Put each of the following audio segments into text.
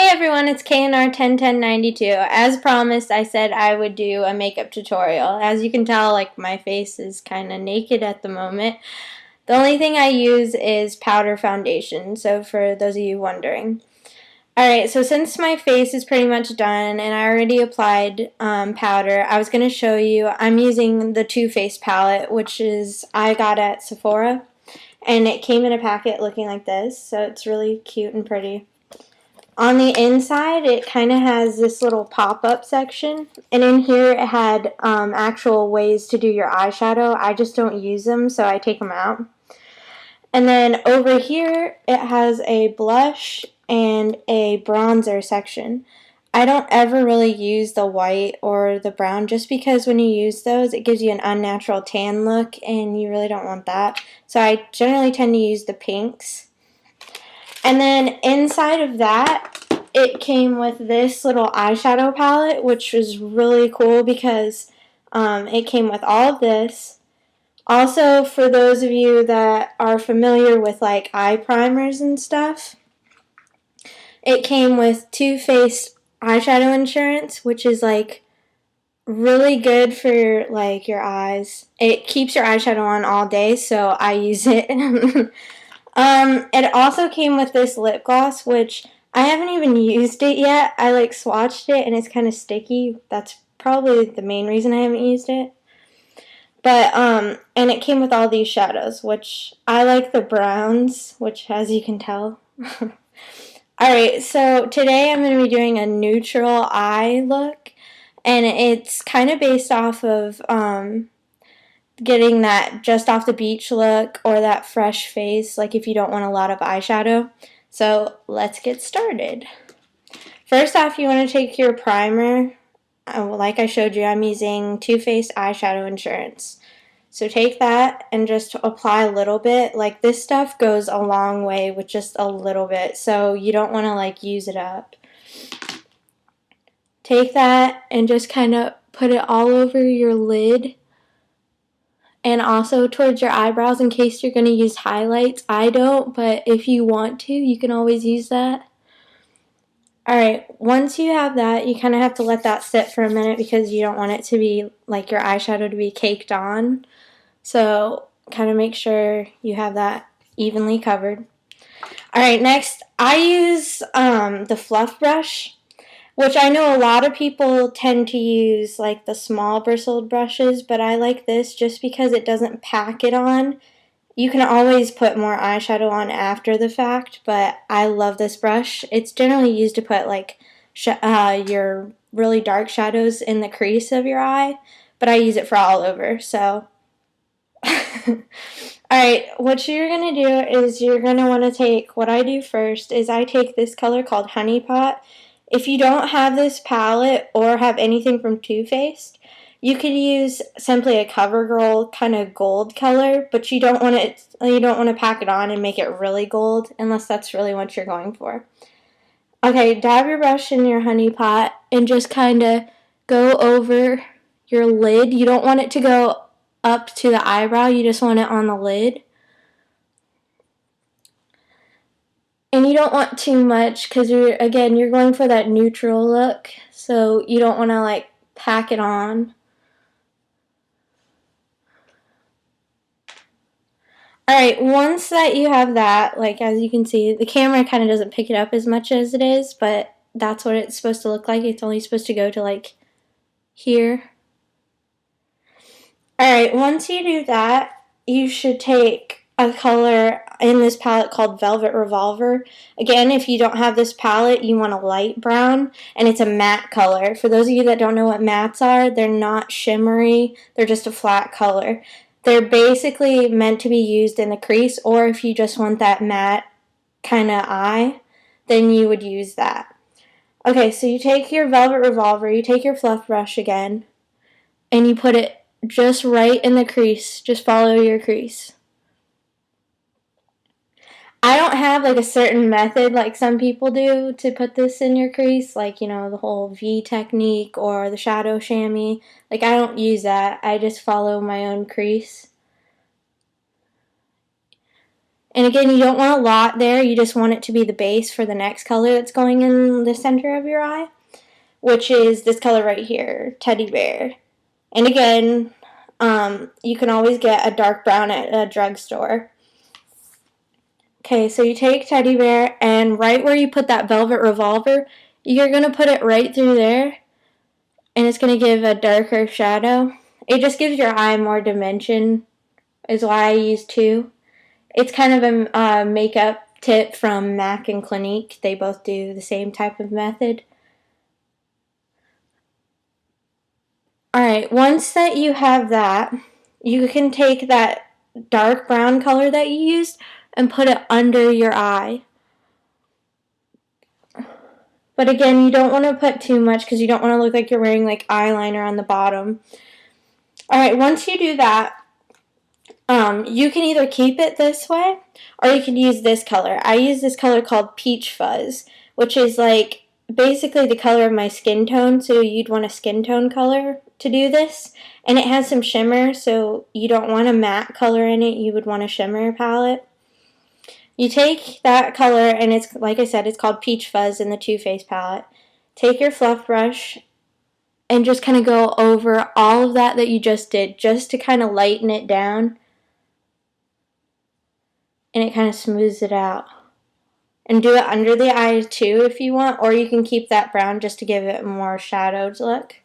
everyone, it's KNR101092. As promised, I said I would do a makeup tutorial. As you can tell, like, my face is kind of naked at the moment. The only thing I use is powder foundation, so for those of you wondering. Alright, so since my face is pretty much done and I already applied powder, I was going to show you, I'm using the Too Faced palette, which is I got at Sephora. And it came in a packet looking like this, so it's really cute and pretty. On the inside, it kind of has this little pop-up section, and in here it had actual ways to do your eyeshadow. I just don't use them, so I take them out. And then over here, it has a blush and a bronzer section. I don't ever really use the white or the brown just because when you use those, it gives you an unnatural tan look, and you really don't want that. So I generally tend to use the pinks. And then inside of that, it came with this little eyeshadow palette, which was really cool because it came with all of this. Also, for those of you that are familiar with like eye primers and stuff, it came with Too Faced eyeshadow insurance, which is like really good for like your eyes. It keeps your eyeshadow on all day, so I use it. It also came with this lip gloss, which I haven't even used it yet. I like swatched it and it's kind of sticky. That's probably the main reason I haven't used it. But, and it came with all these shadows, which I like the browns, which as you can tell. Alright, so today I'm going to be doing a neutral eye look, and it's kind of based off of, getting that just off the beach look or that fresh face, like if you don't want a lot of eyeshadow. So let's get started. First off, you want to take your primer. Like I showed you, I'm using Too Faced eyeshadow insurance. So take that and just apply a little bit. Like this stuff goes a long way with just a little bit, so you don't want to like use it up. Take that and just kind of put it all over your lid. And also towards your eyebrows in case you're going to use highlights. I don't, but if you want to, you can always use that. Alright, once you have that, you kind of have to let that sit for a minute because you don't want it to be, like your eyeshadow to be caked on. So, kind of make sure you have that evenly covered. Alright, next, I use the Fluff brush, which I know a lot of people tend to use like the small bristled brushes, but I like this just because it doesn't pack it on. You can always put more eyeshadow on after the fact, but I love this brush. It's generally used to put like your really dark shadows in the crease of your eye, but I use it for all over, so. Alright, what you're going to do is you're going to want to take, what I do first is I take this color called Honey Pot. If you don't have this palette or have anything from Too Faced, you could use simply a CoverGirl kind of gold color, but you don't want to pack it on and make it really gold unless that's really what you're going for. Okay, dab your brush in your Honey Pot and just kind of go over your lid. You don't want it to go up to the eyebrow, you just want it on the lid. And you don't want too much because you're going for that neutral look, so you don't want to like pack it on. Alright, once that you have that, like as you can see, the camera kind of doesn't pick it up as much as it is, but that's what it's supposed to look like. It's only supposed to go to like here. Alright, once you do that, you should take a color in this palette called Velvet Revolver. Again, if you don't have this palette, you want a light brown, and it's a matte color. For those of you that don't know what mattes are, they're not shimmery, they're just a flat color. They're basically meant to be used in the crease, or if you just want that matte kind of eye, then you would use that. Okay, so you take your Velvet Revolver, you take your Fluff brush again, and you put it just right in the crease. Just follow your crease. I don't have like a certain method like some people do to put this in your crease, like, you know, the whole V technique or the shadow chamois. Like, I don't use that. I just follow my own crease. And again, you don't want a lot there. You just want it to be the base for the next color that's going in the center of your eye, which is this color right here, Teddy Bear. And again, you can always get a dark brown at a drugstore. Okay, so you take Teddy Bear, and right where you put that velvet revolver, you're going to put it right through there, and it's going to give a darker shadow. It just gives your eye more dimension, is why I use two. It's kind of a makeup tip from MAC and Clinique. They both do the same type of method. Alright, once that you have that, you can take that dark brown color that you used and put it under your eye. But again, you don't want to put too much because you don't want to look like you're wearing like eyeliner on the bottom. Alright, once you do that, you can either keep it this way or you can use this color. I use this color called Peach Fuzz, which is like basically the color of my skin tone, so you'd want a skin tone color to do this. And it has some shimmer, so you don't want a matte color in it, you would want a shimmer palette. You take that color, and it's, like I said, it's called Peach Fuzz in the Too Faced palette. Take your fluff brush and just kind of go over all of that you just did, just to kind of lighten it down. And it kind of smooths it out. And do it under the eye too if you want, or you can keep that brown just to give it a more shadowed look.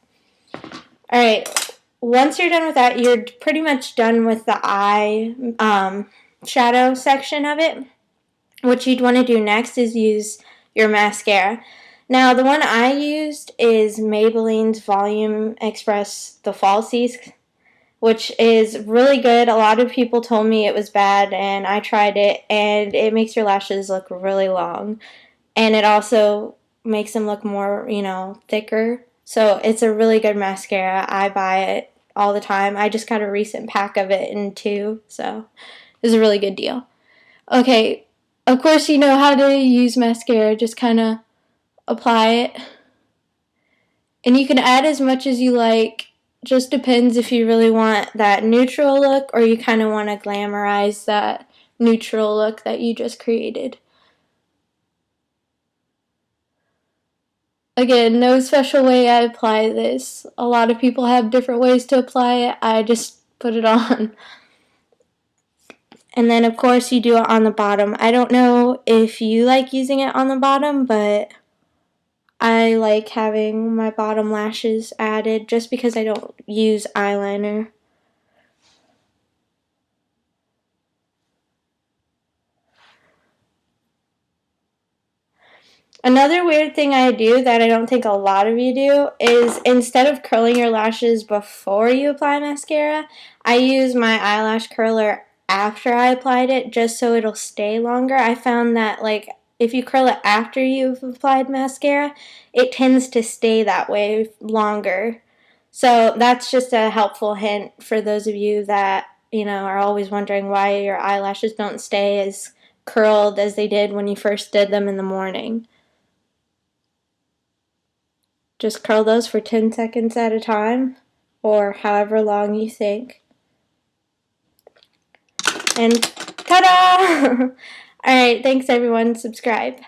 Alright, once you're done with that, you're pretty much done with the eye shadow section of it. What you'd want to do next is use your mascara. Now, the one I used is Maybelline's Volume Express the Falsies, which is really good. A lot of people told me it was bad, and I tried it, and it makes your lashes look really long. And it also makes them look more, thicker. So it's a really good mascara. I buy it all the time. I just got a recent pack of it in 2, so it was a really good deal. Okay, of course you know how to use mascara. Just kind of apply it. And you can add as much as you like. Just depends if you really want that neutral look or you kind of want to glamorize that neutral look that you just created. Again, no special way I apply this. A lot of people have different ways to apply it. I just put it on. And then, of course, you do it on the bottom. I don't know if you like using it on the bottom, but I like having my bottom lashes added just because I don't use eyeliner. Another weird thing I do that I don't think a lot of you do is instead of curling your lashes before you apply mascara, I use my eyelash curler after I applied it just so it'll stay longer. I found that if you curl it after you've applied mascara, it tends to stay that way longer. So that's just a helpful hint for those of you that, are always wondering why your eyelashes don't stay as curled as they did when you first did them in the morning. Just curl those for 10 seconds at a time, or however long you think. And ta-da! Alright, thanks everyone. Subscribe.